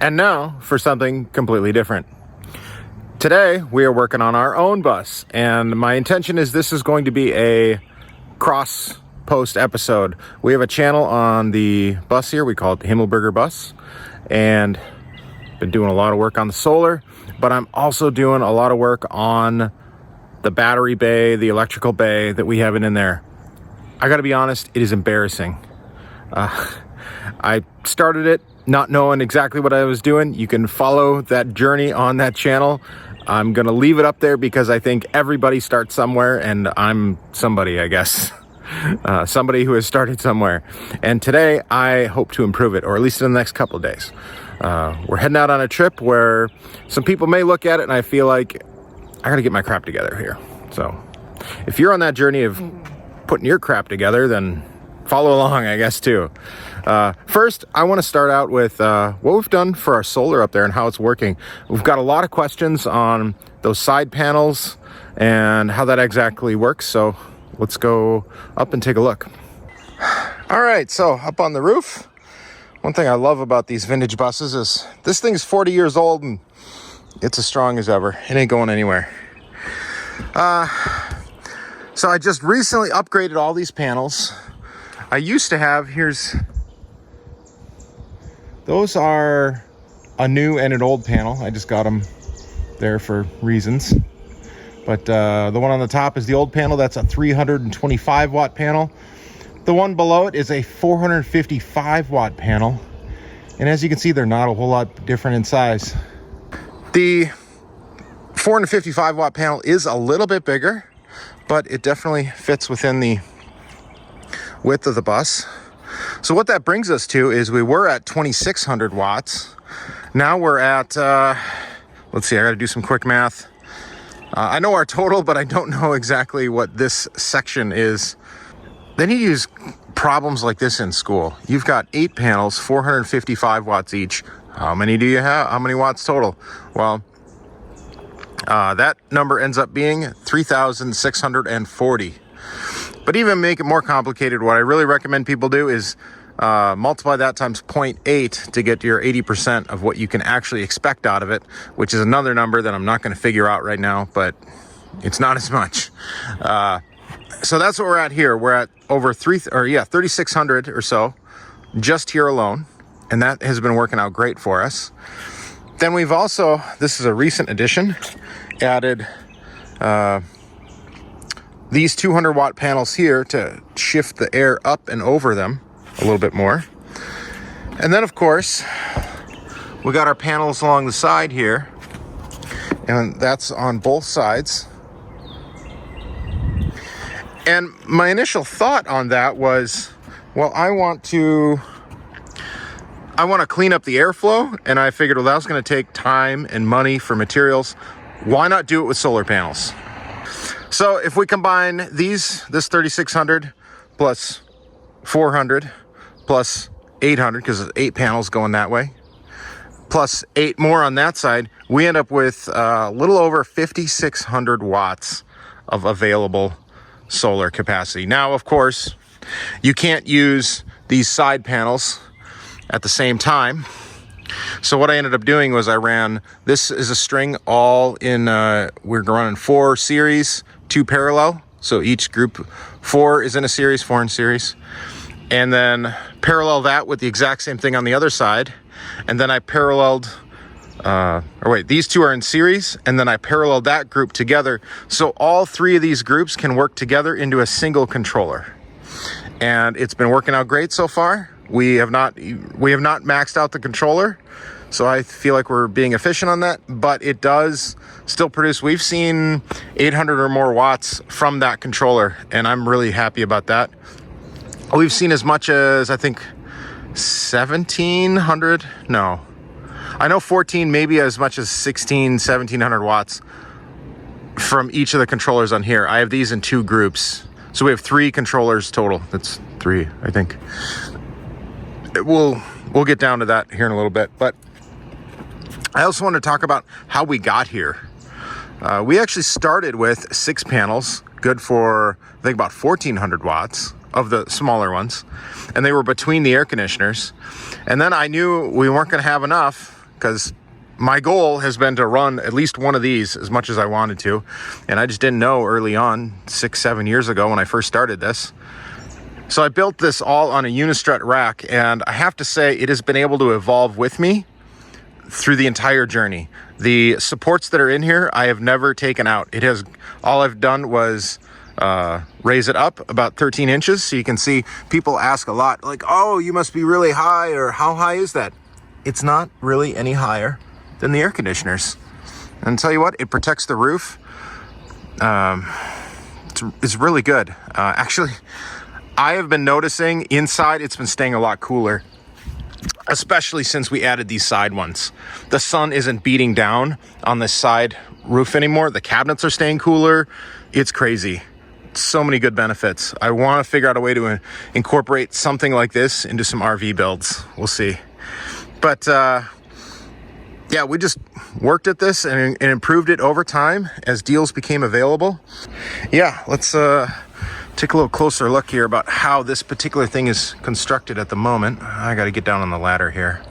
And now for something completely different. Today we are working on our own bus, and my intention is this is going to be a cross post episode. We have a channel on the bus here, we call it the Himmelberger bus, and been doing a lot of work on the solar, but I'm also doing a lot of work on the battery bay, the electrical bay that we have in there. I gotta be honest, it is embarrassing. I started it not knowing exactly what I was doing. You can follow that journey on that channel. I'm gonna leave it up there because I think everybody starts somewhere, and I'm somebody, I guess. Somebody who has started somewhere. And today I hope to improve it, or at least in the next couple of days. We're heading out on a trip where some people may look at it and I feel like I gotta get my crap together here. So if you're on that journey of putting your crap together, then follow along, I guess, too. First, I want to start out with what we've done for our solar up there and how it's working. We've got a lot of questions on those side panels and how that exactly works. So let's go up and take a look. All right, so up on the roof, one thing I love about these vintage buses is this thing's 40 years old and it's as strong as ever. It ain't going anywhere. So I just recently upgraded all these panels. I used to have, those are a new and an old panel. I just got them there for reasons. But the one on the top is the old panel. That's a 325 watt panel. The one below it is a 455 watt panel. And as you can see, they're not a whole lot different in size. The 455 watt panel is a little bit bigger, but it definitely fits within the width of the bus. So what that brings us to is we were at 2600 watts. Now we're at, let's see, I gotta do some quick math. I know our total, but I don't know exactly what this section is. They need to use problems like this in school. You've got 8 panels, 455 watts each. How many do you have? How many watts total? Well, that number ends up being 3,640. But even make it more complicated, what I really recommend people do is multiply that times 0.8 to get your 80% of what you can actually expect out of it, which is another number that I'm not going to figure out right now, but it's not as much. So that's what we're at here. We're at over 3,600 or so just here alone, and that has been working out great for us. Then we've also, this is a recent addition, added these 200 watt panels here to shift the air up and over them a little bit more. And then of course, we got our panels along the side here, and that's on both sides. And my initial thought on that was, well, I want to clean up the airflow, and I figured, well, that was going to take time and money for materials. Why not do it with solar panels? So if we combine this 3600 plus 400 plus 800, because there's 8 panels going that way, plus 8 more on that side, we end up with a little over 5,600 watts of available solar capacity. Now, of course, you can't use these side panels at the same time. So what I ended up doing was I ran, this is a string all in, we're running 4 series, 2 parallel. So each group 4 is in a series, 4 in series. And then parallel that with the exact same thing on the other side. And then I paralleled, these 2 are in series, and then I paralleled that group together. So all 3 of these groups can work together into a single controller. And it's been working out great so far. We have not maxed out the controller, so I feel like we're being efficient on that, but it does still produce. We've seen 800 or more watts from that controller, and I'm really happy about that. We've seen as much as, I think, 1,700. No, I know 14, maybe as much as 1,700 watts from each of the controllers on here. I have these in 2 groups, so we have 3 controllers total. That's 3, I think. We'll get down to that here in a little bit, but I also want to talk about how we got here. We actually started with 6 panels, good for, I think, about 1,400 watts of the smaller ones, and they were between the air conditioners. And then I knew we weren't going to have enough because my goal has been to run at least one of these as much as I wanted to. And I just didn't know early on, 6-7 years ago when I first started this. So I built this all on a Unistrut rack, and I have to say it has been able to evolve with me through the entire journey. The supports that are in here, I have never taken out. It has, all I've done was raise it up about 13 inches. So you can see people ask a lot, like, oh, you must be really high, or how high is that? It's not really any higher than the air conditioners. And tell you what, it protects the roof. It's really good. Actually, I have been noticing inside it's been staying a lot cooler, especially since we added these side ones. The sun isn't beating down on this side roof anymore. The cabinets are staying cooler. It's crazy. So many good benefits. I want to figure out a way to incorporate something like this into some RV builds. We'll see. But yeah, we just worked at this and improved it over time as deals became available. Yeah, let's take a little closer look here about how this particular thing is constructed at the moment. I got to get down on the ladder here.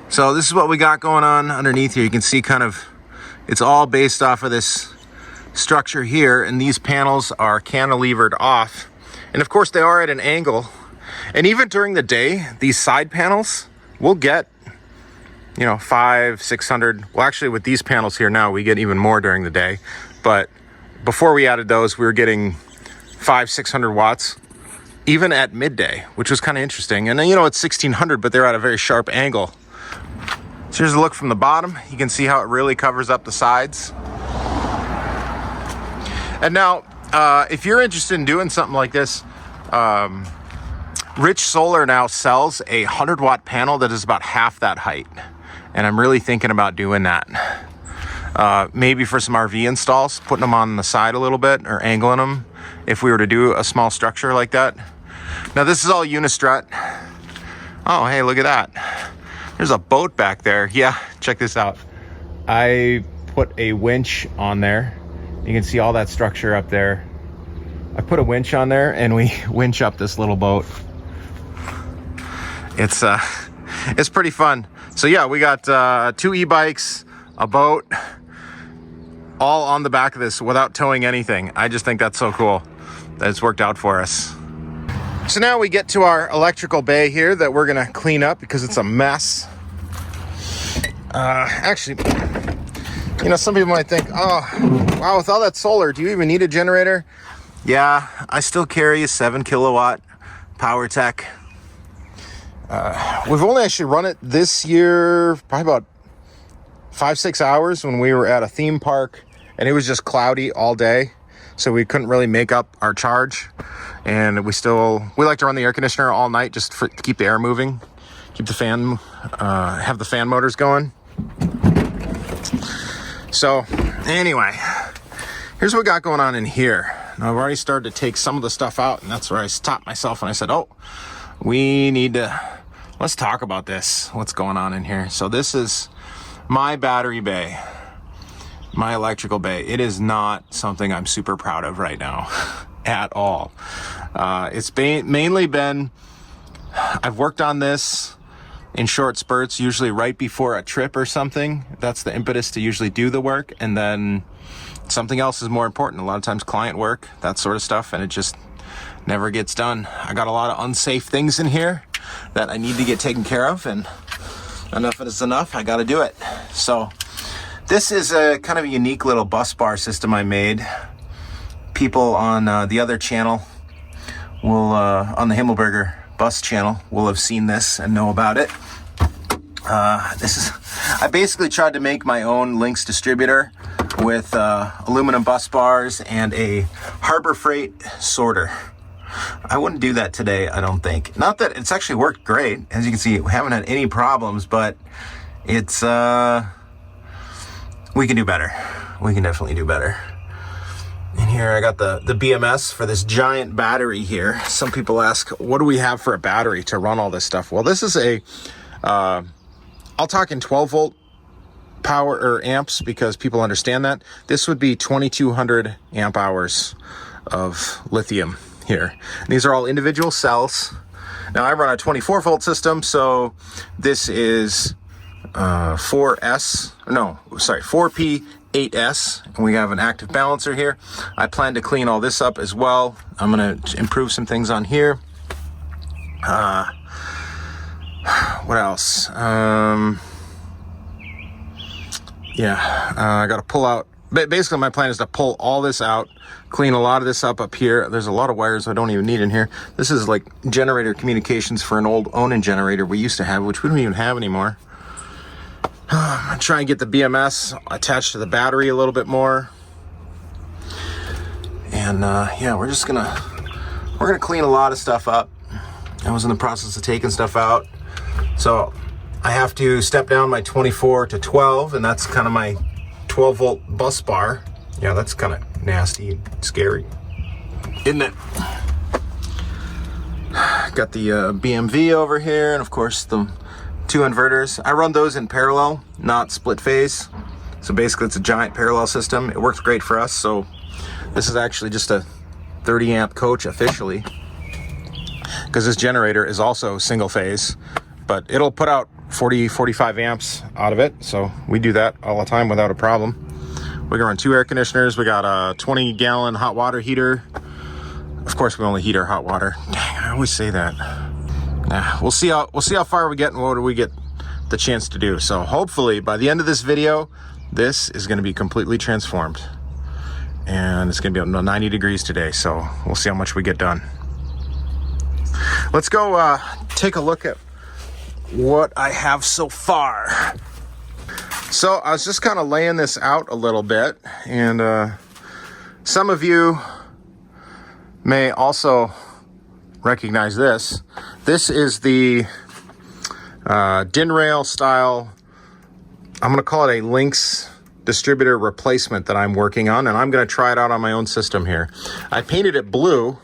So this is what we got going on underneath here. You can see kind of, it's all based off of this structure here, and these panels are cantilevered off. And of course they are at an angle. And even during the day, these side panels will get, you know, 500-600. Well, actually with these panels here now, we get even more during the day. But before we added those, we were getting 500-600 watts even at midday, which was kind of interesting. And then, you know, it's 1600, but they're at a very sharp angle. So here's a look from the bottom. You can see how it really covers up the sides. And now, if you're interested in doing something like this, Rich Solar now sells a 100-watt panel that is about half that height. And I'm really thinking about doing that. Maybe for some RV installs, putting them on the side a little bit or angling them if we were to do a small structure like that. Now this is all Unistrut. Oh, hey, look at that. There's a boat back there. Yeah, check this out. I put a winch on there. You can see all that structure up there. I put a winch on there and we winch up this little boat. It's pretty fun. So yeah, we got 2 e-bikes, a boat, all on the back of this without towing anything. I just think that's so cool that it's worked out for us. So now we get to our electrical bay here that we're gonna clean up because it's a mess. Actually, you know, some people might think, oh, wow, with all that solar, do you even need a generator? Yeah, I still carry a 7 kilowatt PowerTech. We've only actually run it this year, probably about 5-6 hours when we were at a theme park and it was just cloudy all day. So we couldn't really make up our charge. And we like to run the air conditioner all night just to keep the air moving, keep the fan, have the fan motors going. So anyway, here's what we got going on in here. Now I've already started to take some of the stuff out, and that's where I stopped myself and I said, oh, we need to, let's talk about this, what's going on in here. So this is my battery bay, my electrical bay. It is not something I'm super proud of right now at all. It's mainly been, I've worked on this in short spurts, usually right before a trip or something. That's the impetus to usually do the work, and then something else is more important. A lot of times client work, that sort of stuff, and it just never gets done. I got a lot of unsafe things in here that I need to get taken care of, and enough is enough. I got to do it. So this is a kind of a unique little bus bar system I made. People on the other channel will, on the Himmelberger bus channel, will have seen this and know about it. I basically tried to make my own Lynx distributor with aluminum bus bars and a Harbor Freight sorter. I wouldn't do that today, I don't think. Not that it's actually worked great. As you can see, we haven't had any problems, but it's, we can do better. We can definitely do better. And here I got the BMS for this giant battery here. Some people ask, what do we have for a battery to run all this stuff? Well, this is a, I'll talk in 12 volt power or amps because people understand that. This would be 2200 amp hours of lithium here. And these are all individual cells. Now I run a 24 volt system, so this is 4P8S, and we have an active balancer here. I plan to clean all this up as well. I'm gonna improve some things on here. What else? I gotta pull out, basically my plan is to pull all this out, clean a lot of this up here. There's a lot of wires I don't even need in here. This is like generator communications for an old Onan generator we used to have, which we don't even have anymore. I'm gonna try and get the BMS attached to the battery a little bit more. And we're gonna clean a lot of stuff up. I was in the process of taking stuff out. So I have to step down my 24 to 12, and that's kind of my 12 volt bus bar. Yeah, that's kind of nasty and scary, isn't it? Got the BMV over here, and of course the 2 inverters. I run those in parallel, not split phase. So basically it's a giant parallel system. It works great for us. So this is actually just a 30 amp coach officially, because this generator is also single phase, but it'll put out 45 amps out of it. So we do that all the time without a problem. We can run 2 air conditioners. We got a 20 gallon hot water heater. Of course we only heat our hot water. Dang, I always say that. We'll see how far we get and what do we get the chance to do. So hopefully by the end of this video, this is going to be completely transformed, and it's going to be up to 90 degrees today. So we'll see how much we get done. Let's go take a look at what I have so far. So I was just kind of laying this out a little bit, and some of you may also recognize this. This is the DIN rail style, I'm going to call it a Lynx distributor replacement that I'm working on, and I'm going to try it out on my own system here. I painted it blue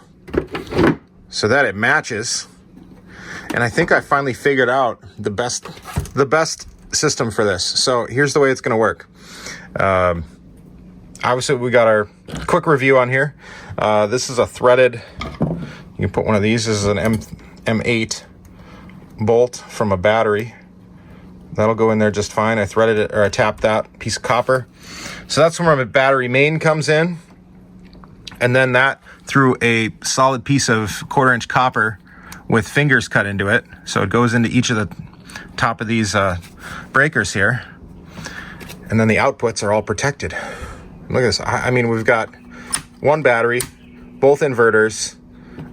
so that it matches, and I think I finally figured out the best system for this. So here's the way it's going to work. Obviously we got our quick review on here. This is a threaded, you can put one of these. This is an M8 bolt from a battery. That'll go in there just fine. I threaded it, or I tapped that piece of copper. So that's where my battery main comes in. And then that through a solid piece of 1/4 inch copper with fingers cut into it. So it goes into each of the top of these breakers here. And then the outputs are all protected. Look at this. I mean, we've got 1 battery, both inverters,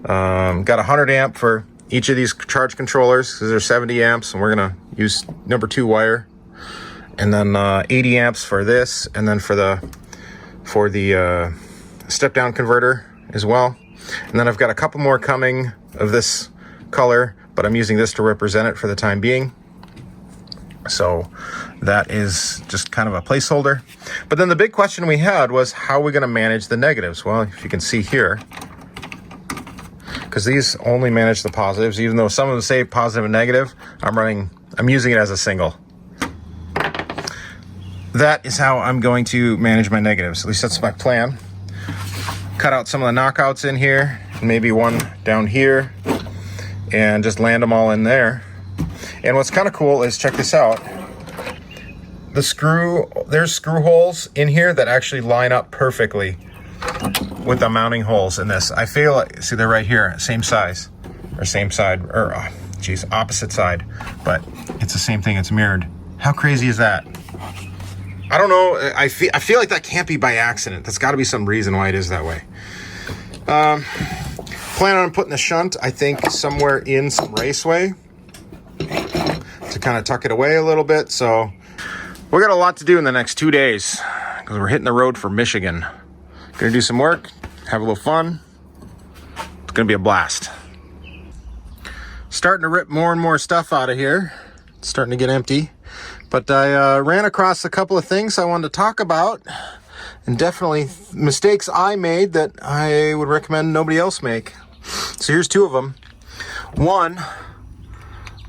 got 100 amp for each of these charge controllers, because they're 70 amps, and we're gonna use number 2 wire, and then 80 amps for this, and then for the step down converter as well. And then I've got a couple more coming of this color, but I'm using this to represent it for the time being. So that is just kind of a placeholder. But then the big question we had was, how are we going to manage the negatives? Well, if you can see here, because these only manage the positives, even though some of them say positive and negative, I'm using it as a single. That is how I'm going to manage my negatives. At least that's my plan. Cut out some of the knockouts in here, maybe one down here, and just land them all in there. And what's kind of cool is, check this out. There's screw holes in here that actually line up perfectly with the mounting holes in this. I feel like, see, they're right here, same size, or same side, or opposite side, but it's the same thing, it's mirrored. How crazy is that? I don't know, I feel like that can't be by accident. That's got to be some reason why it is that way. Plan on putting the shunt, I think, somewhere in some raceway to kind of tuck it away a little bit. So we got a lot to do in the next 2 days, because we're hitting the road for Michigan. Gonna do some work, have a little fun. It's gonna be a blast. Starting to rip more and more stuff out of here. It's starting to get empty. But I ran across a couple of things I wanted to talk about, and definitely mistakes I made that I would recommend nobody else make. So here's 2 of them. One,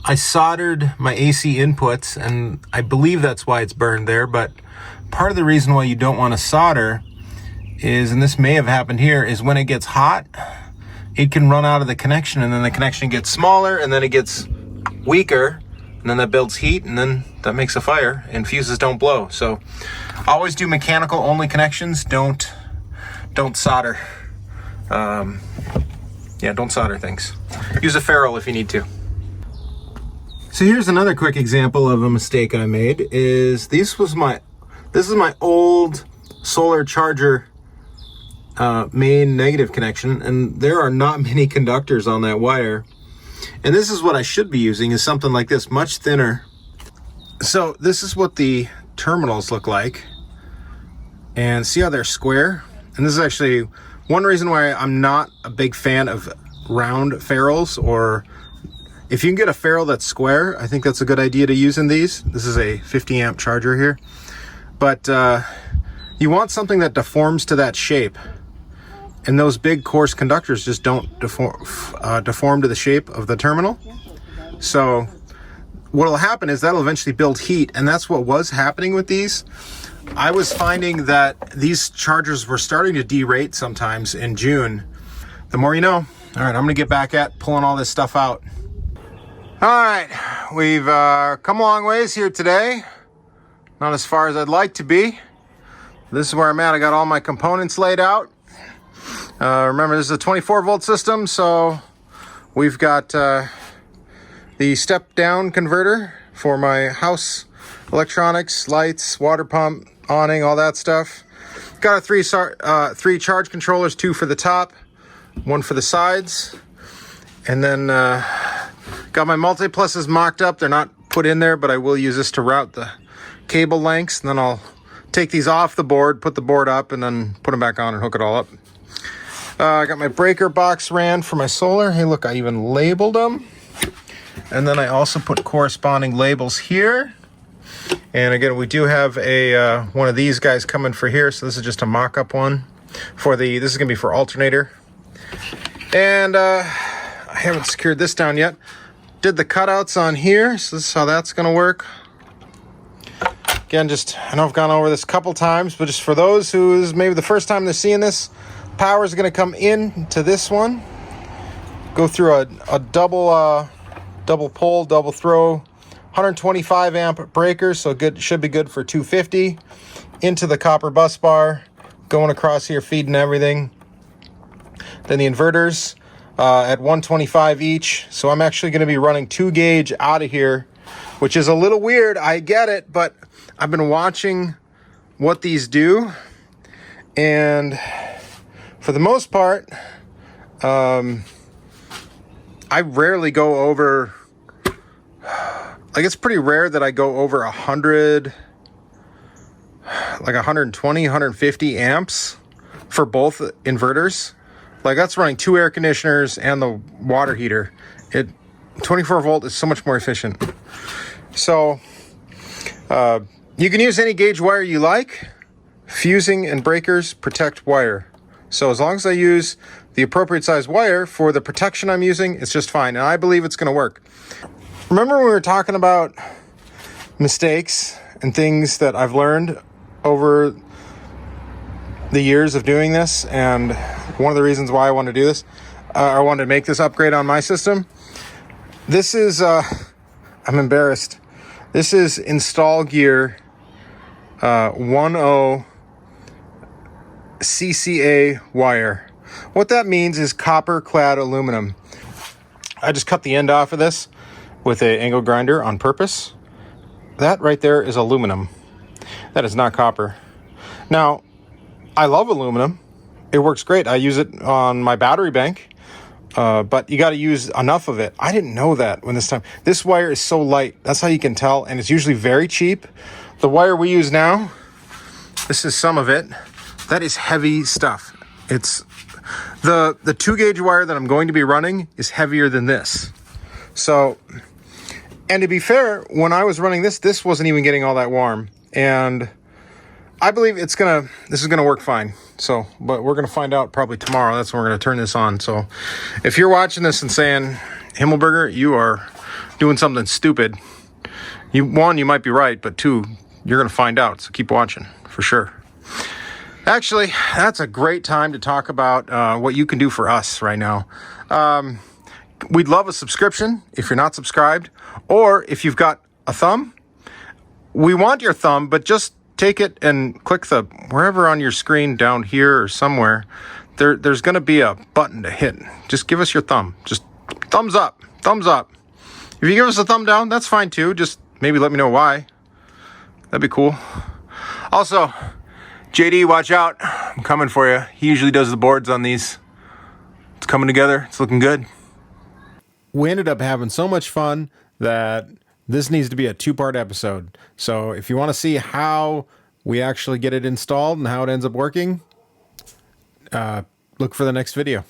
I soldered my AC inputs, and I believe that's why it's burned there, but part of the reason why you don't want to solder is, and this may have happened here, is when it gets hot, it can run out of the connection, and then the connection gets smaller, and then it gets weaker, and then that builds heat, and then that makes a fire, and fuses don't blow. So always do mechanical only connections. Don't solder. Yeah, don't solder things. Use a ferrule if you need to. So here's another quick example of a mistake I made. This is my old solar charger main negative connection, and there are not many conductors on that wire. And this is what I should be using, is something like this, much thinner. So this is what the terminals look like, and see how they're square? And this is actually one reason why I'm not a big fan of round ferrules, or if you can get a ferrule that's square, I think that's a good idea to use in these. This is a 50 amp charger here, but you want something that deforms to that shape. And those big coarse conductors just don't deform to the shape of the terminal. So what will happen is that'll eventually build heat, and that's what was happening with these. I was finding that these chargers were starting to derate sometimes in June. The more you know. All right, I'm gonna get back at pulling all this stuff out. All right, we've come a long ways here today. Not as far as I'd like to be. This is where I'm at. I got all my components laid out. Remember, this is a 24 volt system, so we've got the step down converter for my house electronics, lights, water pump, awning, all that stuff. Got a three charge controllers, 2 for the top, 1 for the sides, and then got my multi-pluses mocked up. They're not put in there, but I will use this to route the cable lengths, and then I'll take these off the board, put the board up, and then put them back on and hook it all up. I got my breaker box ran for my solar. Hey, look, I even labeled them. And then I also put corresponding labels here. And again, we do have a one of these guys coming for here. So this is just a mock-up one for this is gonna be for alternator. And I haven't secured this down yet. Did the cutouts on here. So this is how that's gonna work. Again, I know I've gone over this a couple times, but just for those who's maybe the first time they're seeing this, power is going to come in to this one, go through a double pole, double throw, 125 amp breaker, so should be good for 250, into the copper bus bar, going across here, feeding everything. Then the inverters at 125 each, so I'm actually going to be running 2 gauge out of here, which is a little weird, I get it, but I've been watching what these do, and for the most part, I rarely go over, like it's pretty rare that I go over 100, like 120, 150 amps for both inverters. Like that's running 2 air conditioners and the water heater. 24 volt is so much more efficient. So you can use any gauge wire you like. Fusing and breakers protect wire. So as long as I use the appropriate size wire for the protection I'm using, it's just fine. And I believe it's going to work. Remember when we were talking about mistakes and things that I've learned over the years of doing this? And one of the reasons why I wanted to do this, I wanted to make this upgrade on my system. This is, I'm embarrassed. This is Install Gear 10 CCA wire. What that means is copper clad aluminum. I just cut the end off of this with an angle grinder on purpose. That right there is aluminum. That is not copper. Now, I love aluminum. It works great. I use it on my battery bank, but you got to use enough of it. I didn't know that when this wire is so light. That's how you can tell, and it's usually very cheap. The wire we use now, this is some of it. That is heavy stuff. It's the 2 gauge wire that I'm going to be running is heavier than this. So, and to be fair, when I was running this wasn't even getting all that warm. And I believe this is gonna work fine. So, but we're gonna find out probably tomorrow. That's when we're gonna turn this on. So if you're watching this and saying, Himmelberger, you are doing something stupid, you might be right, but 2, you're gonna find out. So keep watching for sure. Actually, that's a great time to talk about what you can do for us right now. We'd love a subscription if you're not subscribed, Or if you've got a thumb, we want your thumb, but just take it and click the wherever on your screen down here or somewhere. There's going to be a button to hit. Just give us your thumb. Just thumbs up, thumbs up. If you give us a thumb down, that's fine too. Just maybe let me know why. That'd be cool. Also, JD, watch out. I'm coming for you. He usually does the boards on these. It's coming together. It's looking good. We ended up having so much fun that this needs to be a 2-part episode. So if you want to see how we actually get it installed and how it ends up working, look for the next video.